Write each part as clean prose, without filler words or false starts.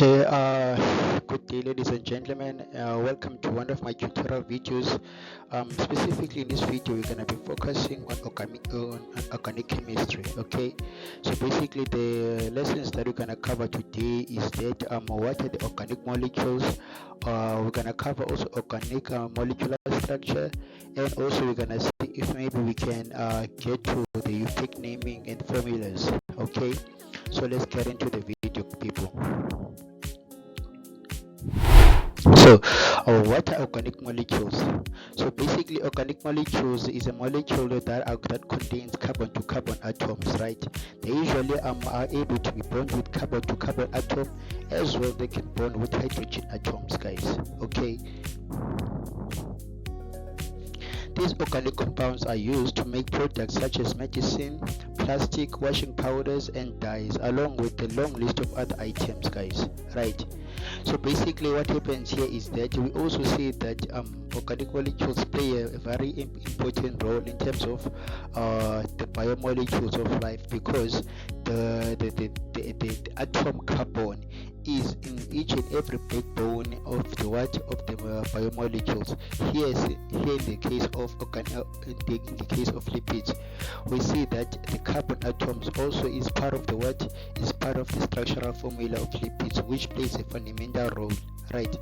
Okay, good day, ladies and gentlemen. Welcome to one of my tutorial videos. Specifically in this video, we're going to be focusing on organic chemistry. Okay, so basically the lessons that we're going to cover today is that what are the organic molecules. We're going to cover also organic molecular structure, and also we're going to see if maybe we can get to the unique naming and formulas. Okay, so let's get into the video, people. So, what are organic molecules? So basically, organic molecules is a molecule that contains carbon to carbon atoms, right? They usually are able to be bond with carbon to carbon atom, as well they can bond with hydrogen atoms, guys. Okay. These organic compounds are used to make products such as medicine, plastic, washing powders, and dyes, along with a long list of other items, guys. Right? So basically, what happens here is that we also see that organic molecules play a very important role in terms of the biomolecules of life, because the atom carbon is in each and every backbone of the biomolecules. Here in the case of in the case of lipids, we see that the carbon atoms also is part of the structural formula of lipids, which plays a fundamental role. Right.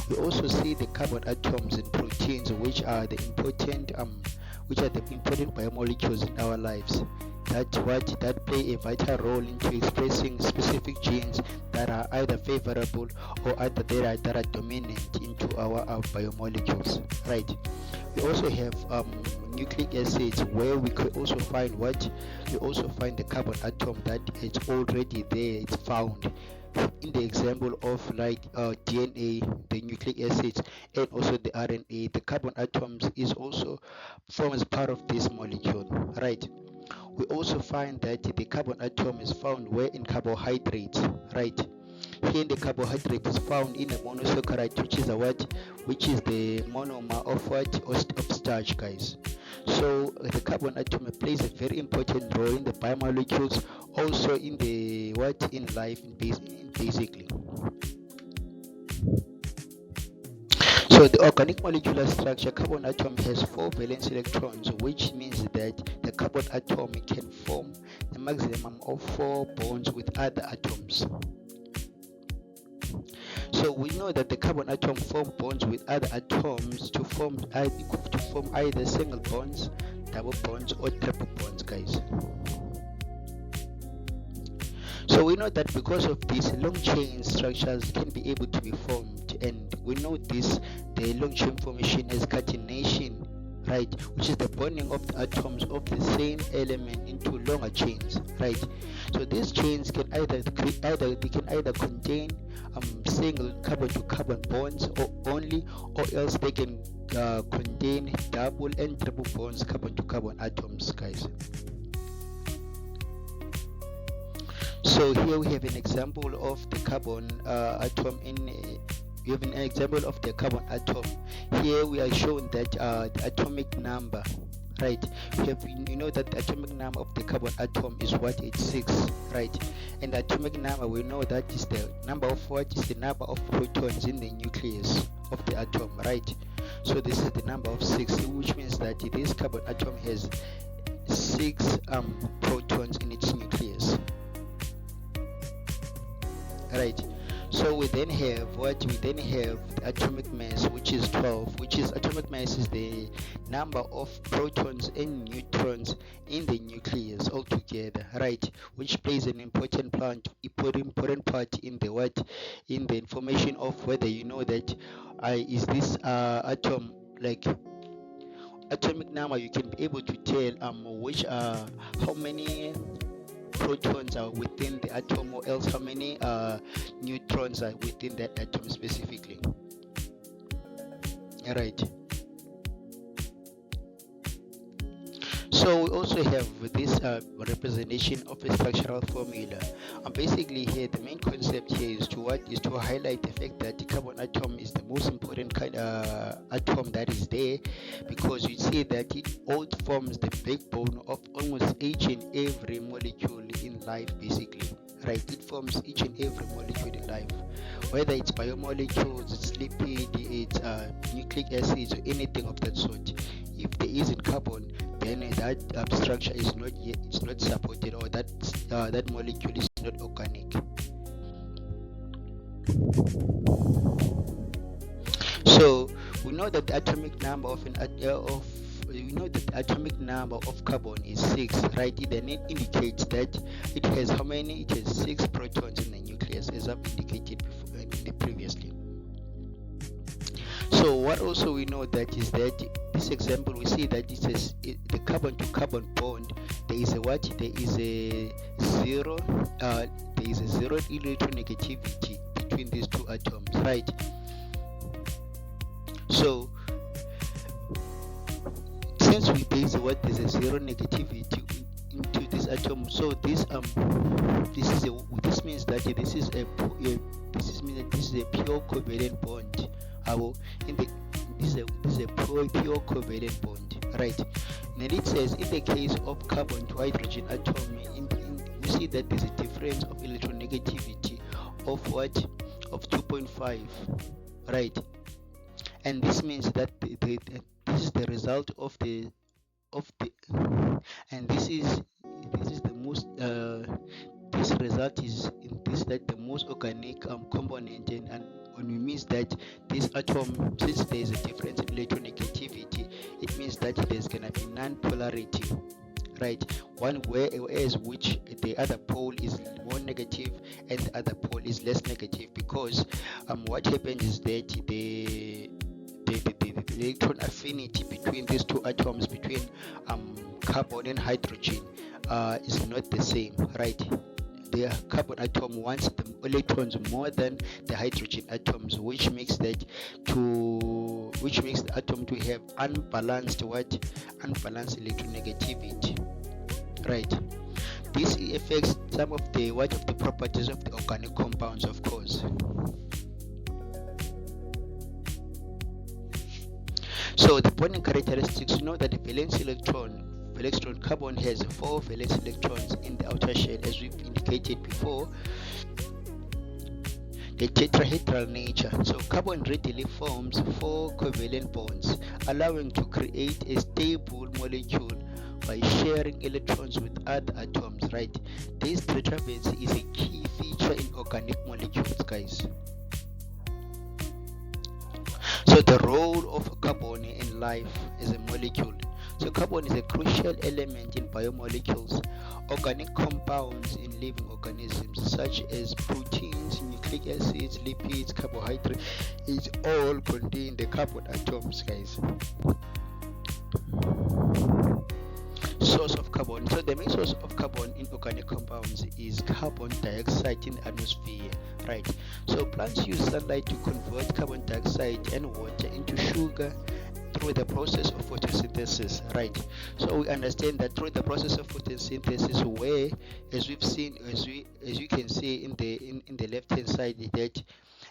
We also see the carbon atoms in proteins, which are the important biomolecules in our lives. That play a vital role into expressing specific genes that are either favorable or either that are dominant into our biomolecules. Right. We also have nucleic acids, where we could also find the carbon atom that is already there. It's found in the example of DNA, the nucleic acids, and also the RNA. The carbon atoms is also forms part of this molecule. Right. We also find that the carbon atom is found where in carbohydrates, right? Here the carbohydrate is found in a monosaccharide, which is the monomer of starch, guys. So the carbon atom plays a very important role in the biomolecules, also in the in life, basically. So the organic molecular structure, carbon atom has 4 valence electrons, which means that the carbon atom can form a maximum of 4 bonds with other atoms. So we know that the carbon atom forms bonds with other atoms to form either single bonds, double bonds, or triple bonds, guys. So we know that because of these long chain structures can be able to be formed, and we know the long chain formation as catenation, right, which is the bonding of the atoms of the same element into longer chains, right? So these chains can either contain single carbon to carbon bonds or else they can contain double and triple bonds, carbon to carbon atoms, guys. So here we have an example of the carbon atom we have an example of the carbon atom. Here we are shown that the atomic number, right? You know that the atomic number of the carbon atom is It's 6, right? And the atomic number, we know that is the number of the number of protons in the nucleus of the atom, right? So this is the number of 6, which means that this carbon atom has 6 protons in its nucleus. Right. So we then have the atomic mass, which is 12, atomic mass is the number of protons and neutrons in the nucleus altogether, right? Which plays an important part in the information of whether you know that is this atom like atomic number. You can be able to tell how many protons are within the atom, or else how many neutrons are within that atom specifically. Right. So we also have this representation of a structural formula. Basically here the main concept here is to highlight the fact that the carbon atom is the most important kind atom that is there, because you see that it all forms the backbone of almost each and every molecule in life, basically. right? It forms each and every molecule in life, whether it's biomolecules, it's lipid, it's nucleic acids, or anything of that sort. If there isn't carbon, then that structure is not yet, it's not supported, or that molecule is not organic. So we know that the atomic number of carbon is 6, right? It then indicates that it has how many? It has 6 protons in the nucleus, as I've indicated before, previously. So what also we know that is that this example we see that it says the carbon to carbon bond, there is a what? There is a zero electronegativity between these two atoms, right? So since there's a zero negativity into this atom, so this means that this is a pure covalent bond. This is a pure covalent bond, right? And it says in the case of carbon to hydrogen atom, we see that there's a difference of electronegativity of 2.5, right? And this means that this is the result of the and this is the most this result is in this that the most organic component, and it means that this atom, since there is a difference in electronegativity, it means that there's gonna be non-polarity, right? One whereas which the other pole is more negative and the other pole is less negative, because what happens is that the electron affinity between these two atoms, between carbon and hydrogen, is not the same, right? The carbon atom wants the electrons more than the hydrogen atoms, which makes the atom to have unbalanced electronegativity, right? This affects some of the properties of the organic compounds, of course. So the bonding characteristics, you know that the valence electron carbon has 4 valence electrons in the outer shell, as we've indicated before. The tetrahedral nature. So carbon readily forms 4 covalent bonds, allowing to create a stable molecule by sharing electrons with other atoms, right? This tetravalency is a key feature in organic molecules, guys. So the role of carbon in life as a molecule. So carbon is a crucial element in biomolecules, organic compounds in living organisms such as proteins, nucleic acids, lipids, carbohydrates. It all contain the carbon atoms, guys. Source of carbon. So the main source of carbon in organic compounds is carbon dioxide in the atmosphere, right? So plants use sunlight to convert carbon dioxide and water into sugar through the process of photosynthesis, right? So we understand that through the process of photosynthesis, where, as you can see in the left hand side, that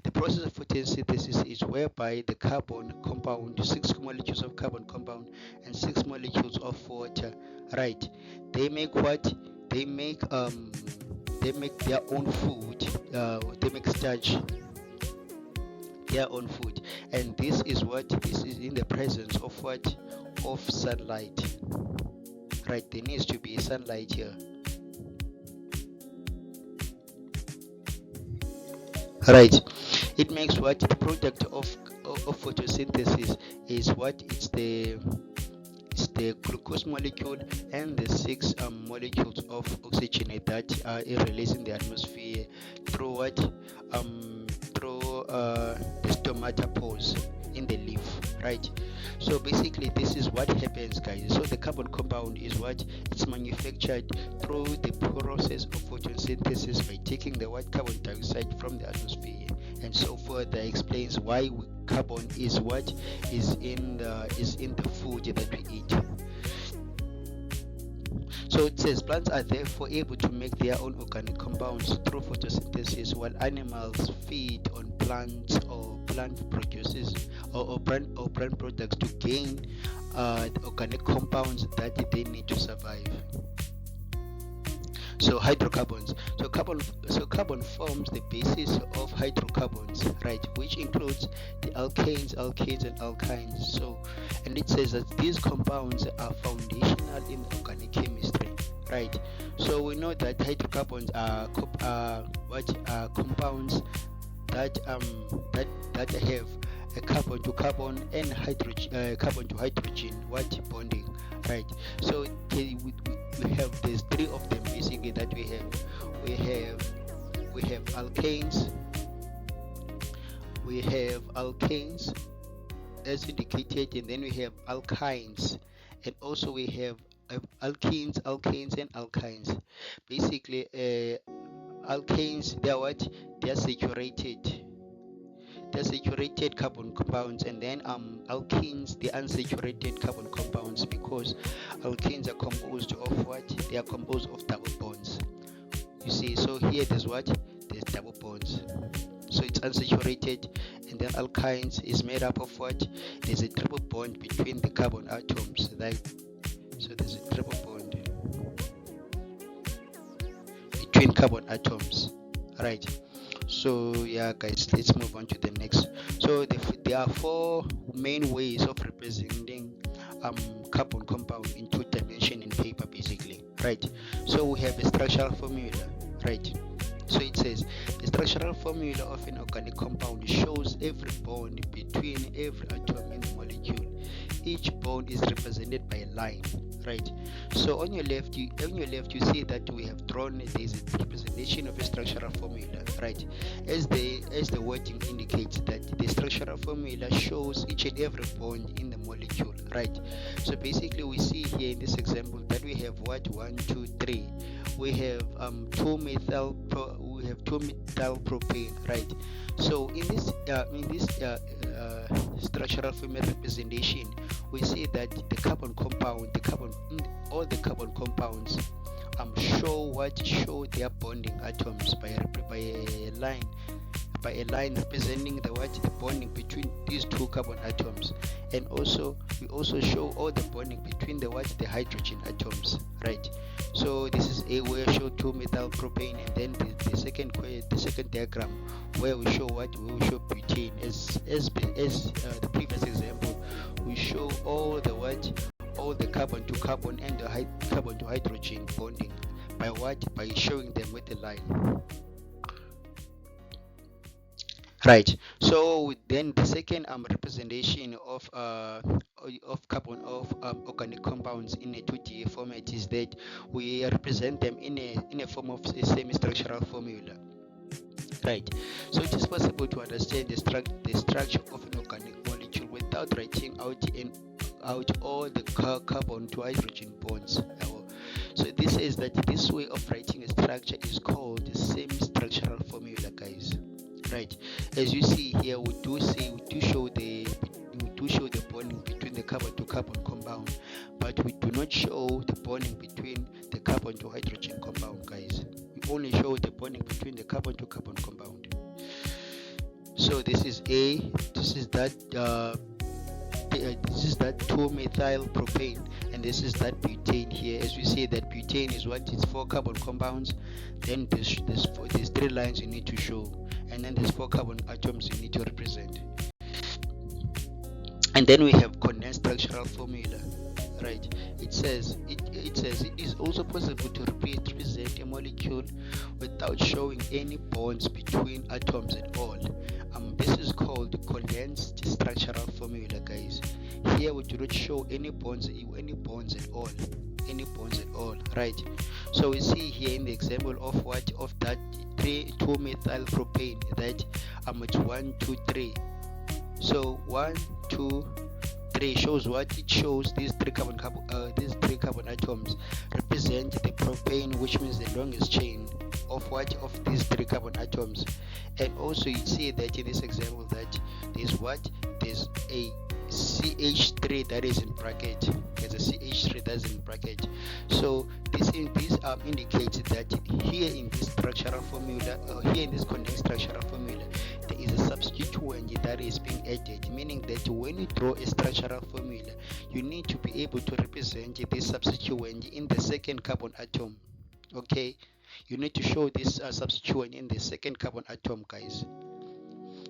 the process of photosynthesis is whereby the carbon compound, 6 molecules of carbon compound and 6 molecules of water, right? They make what? They make their own food. They make starch, their own food, and this is in the presence of sunlight, right? There needs to be sunlight here, right? It makes the product of photosynthesis is it's the glucose molecule and the 6 molecules of oxygen that are released in the atmosphere through the stomata pores in the leaf, right? So basically this is what happens, guys. So the carbon compound is it's manufactured through the process of photosynthesis by taking the carbon dioxide from the atmosphere, and so further explains why carbon is in the food that we eat. So it says plants are therefore able to make their own organic compounds through photosynthesis, while animals feed on plants or plant produces or plant products to gain the organic compounds that they need to survive. So hydrocarbons. So carbon forms the basis of hydrocarbons, right? Which includes the alkanes, alkenes, and alkynes. And it says that these compounds are foundational in organic chemistry, right? So we know that hydrocarbons are compounds that have a carbon to carbon and hydrogen carbon to hydrogen bonding, right? So we have these three of them basically that we have alkanes, as indicated, and then we have alkynes, and also we have alkenes, alkanes, and alkynes. Basically, alkanes, they are saturated carbon compounds, and then alkenes, the unsaturated carbon compounds, because alkenes are composed of they are composed of double bonds. You see, so here there's double bonds, so it's unsaturated. And then alkynes is made up of there's a triple bond between the carbon atoms, so there's a triple bond between carbon atoms, right? So yeah guys, let's move on to the next. So there are four main ways of representing carbon compound in two dimension in paper basically, right? So we have a structural formula, right? So it says the structural formula of an organic compound shows every bond between every atom in the molecule. Each bond is represented by a line, right? So on your left you see that we have drawn this representation of a structural formula, right? As the wording indicates, that the structural formula shows each and every bond in the molecule, right? So basically we see here in this example that we have 1, 2, 3. We have 2 methyl propane, right? So in this structural formula representation, we see that all the carbon compounds show their bonding atoms by a line representing the bonding between these two carbon atoms. And also we also show all the bonding between the hydrogen atoms, right? So this is a where we show 2 methyl propane, and then the second diagram where we show butane. As the previous example, we show all the carbon to carbon and the carbon to hydrogen bonding by showing them with a line, right? So then the second representation of organic compounds in a 2D format is that we represent them in a form of a semi-structural formula, right? So it is possible to understand the structure of an organic molecule without writing out all the carbon to hydrogen bonds. So this says that this way of writing a structure is called the semi-structural formula, guys, right? As you see here, we do show the bonding between the carbon to carbon compound, but we do not show the bonding between the carbon to hydrogen compound, guys. We only show the bonding between the carbon to carbon compound. So this is that 2-methyl propane, and this is that butane here. As we see that butane is it's 4 carbon compounds, then there's 3 lines you need to show, and then there's 4 carbon atoms you need to represent. And then we have condensed structural formula, right? It says it is also possible to represent a molecule without showing any bonds between atoms at all. This is called condensed structural formula, guys. Here we do not show any bonds at all, right? So we see here in the example of that 2-methyl propane, that it's 1, 2, 3. So 1, 2, 3 shows it shows these three carbon atoms represent the propane, which means the longest chain of these 3 carbon atoms. And also you see that in this example that there's a CH3 that is in bracket. There's a CH3 that's in bracket. So this indicates that here in this structural formula, here in this condensed structural formula, there is a substituent that is being added, meaning that when you draw a structural formula, you need to be able to represent this substituent in the second carbon atom. Okay, you need to show this substituent in the second carbon atom, guys.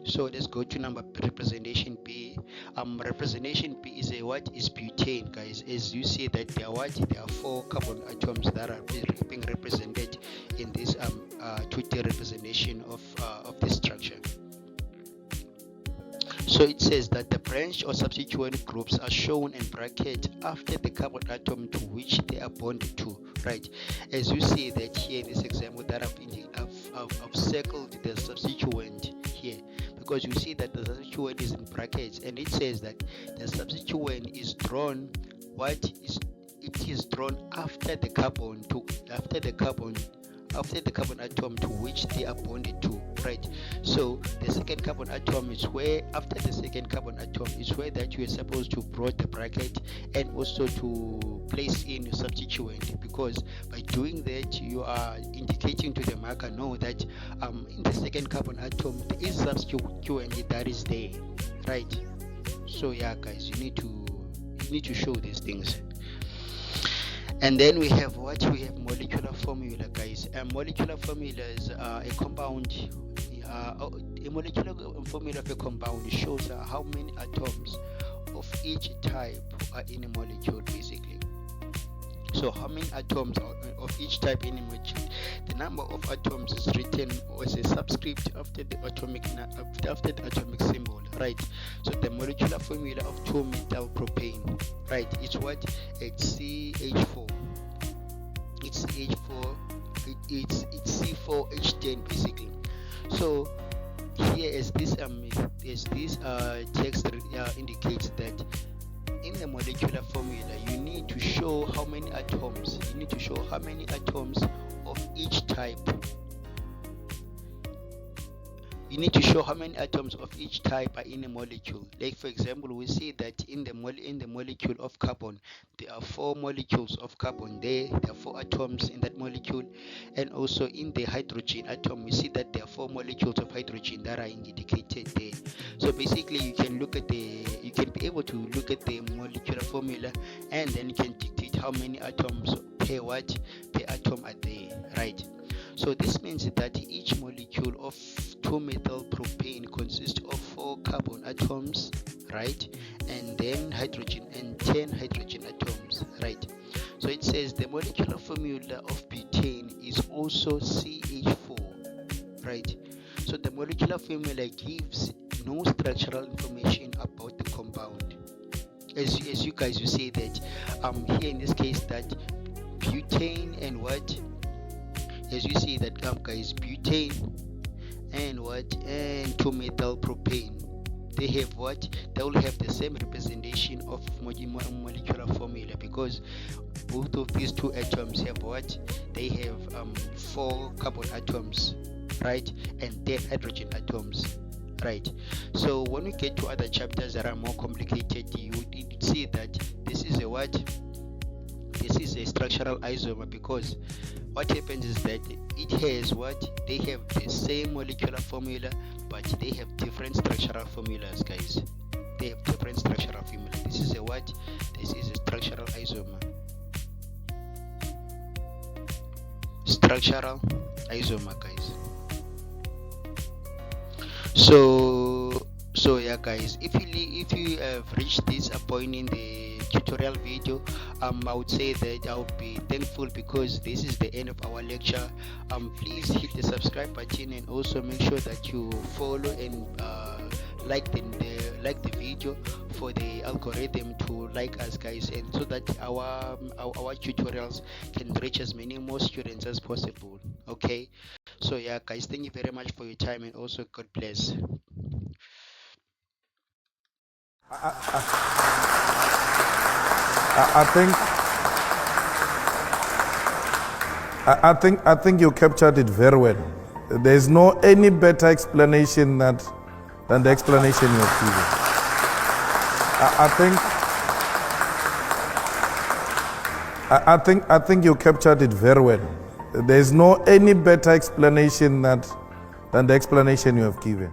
So let's go to number representation B. Representation B is a what is butane, guys. As you see that there are 4 carbon atoms that are being represented in this 2D representation of this structure. So it says that the branch or substituent groups are shown in bracket after the carbon atom to which they are bonded to, right? As you see that here in this example that I've circled the substituent here, because you see that the substituent is in brackets, and it says that the substituent is drawn it is drawn after the carbon atom to which they are bonded to, right? So the second carbon atom is where, after the second carbon atom is where that you are supposed to draw the bracket and also to place in your substituent, because by doing that you are indicating to the marker no that in the second carbon atom there is substituent that is there, right? So yeah, guys, you need to show these things. And then we have molecular formula, guys. And molecular formula is a compound. A molecular formula of a compound shows how many atoms of each type are in a molecule, basically. So how many atoms of each type in a molecule? The number of atoms is written as a subscript after the atomic symbol, right? So the molecular formula of 2-methyl propane, right? It's what? It's CH4. It's CH4. It's C4H10 basically. So here as this text indicates that in the molecular formula you need to show how many atoms of each type. You need to show how many atoms of each type are in a molecule. Like for example, we see that in the molecule of carbon, there are 4 molecules of carbon there. There are 4 atoms in that molecule, and also in the hydrogen atom, we see that there are 4 molecules of hydrogen that are indicated there. So basically, you can be able to look at the molecular formula, and then you can dictate how many atoms per atom are there, right? So this means that each molecule of 2-methyl propane consists of 4 carbon atoms, right? And then hydrogen and 10 hydrogen atoms, right? So it says the molecular formula of butane is also CH4, right? So the molecular formula gives no structural information about the compound. As you guys, you say that here in this case that butane and what? As you see that guys, butane and 2-methyl propane, they have they will have the same representation of molecular formula, because both of these 2 atoms have they have 4 carbon atoms, right, and 10 hydrogen atoms, right? So when we get to other chapters that are more complicated, you would see that this is a structural isomer, because what happens is that it has they have the same molecular formula, but they have different structural formulas, guys. They have different structural formula. This is a structural isomer. Structural isomer, guys. So yeah, guys, if you have reached this point in the tutorial video, I would say that I would be thankful, because this is the end of our lecture. Please hit the subscribe button, and also make sure that you follow and like the video for the algorithm to like us, guys, and so that our tutorials can reach as many more students as possible. Okay, so yeah, guys, thank you very much for your time, and also God bless. I think you captured it very well. There is no any better explanation than the explanation you have given. I think you captured it very well. There is no any better explanation than the explanation you have given.